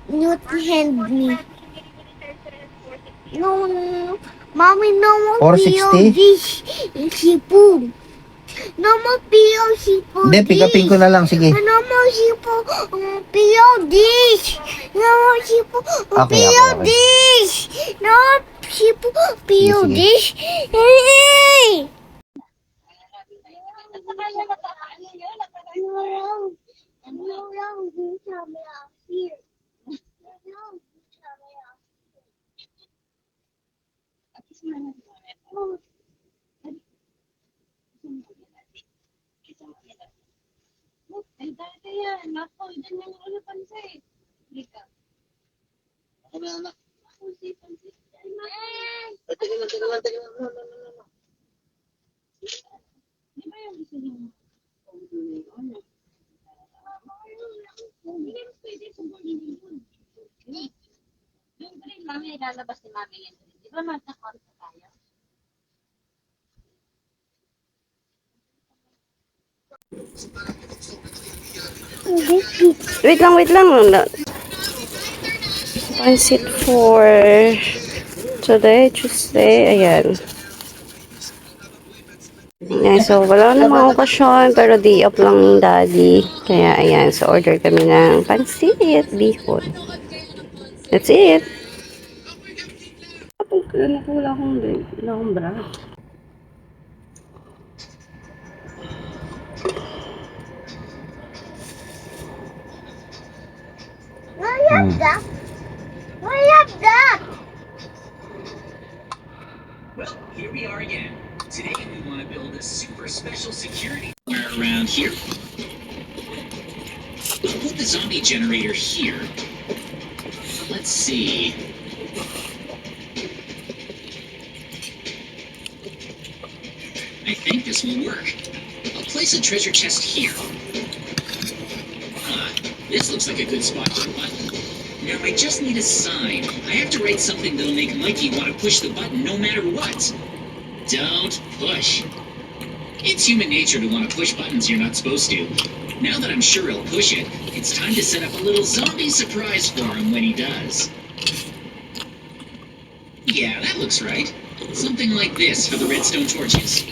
not hand me. No, no, mommy, no more 460? this sipon. No more sipon. Hindi, pick upin ko na lang. Sige. No more sipon. This. No more sipon. Okay. This. No sipon. Sige. This. Hey! Ay, dati yan. Ako, dyan yung ulo pansin. Hindi ka. Ako na, anak. Ako, si pansin. Teka lang. No. Di ba yung gusto niyo? Hindi mo pwede kung hindi yun. Yung green, mami, ilalabas ni mami yan. Di ba magkakonta tayo? Wait lang. Pansit for today, Tuesday. Ayan. Ayan, so wala namang okasyon, pero day off lang ng daddy. Kaya ayan, so order kami ng pansit, bihon. That's it. Wala akong bra. Well, here we are again. Today we want to build a super special security around here. We'll put the zombie generator here. Let's see. I think this will work. I'll place a treasure chest here. This looks like a good spot for a button. Now I just need a sign. I have to write something that'll make Mikey want to push the button no matter what. Don't push. It's human nature to want to push buttons you're not supposed to. Now that I'm sure he'll push it, it's time to set up a little zombie surprise for him when he does. Yeah, that looks right. Something like this for the redstone torches.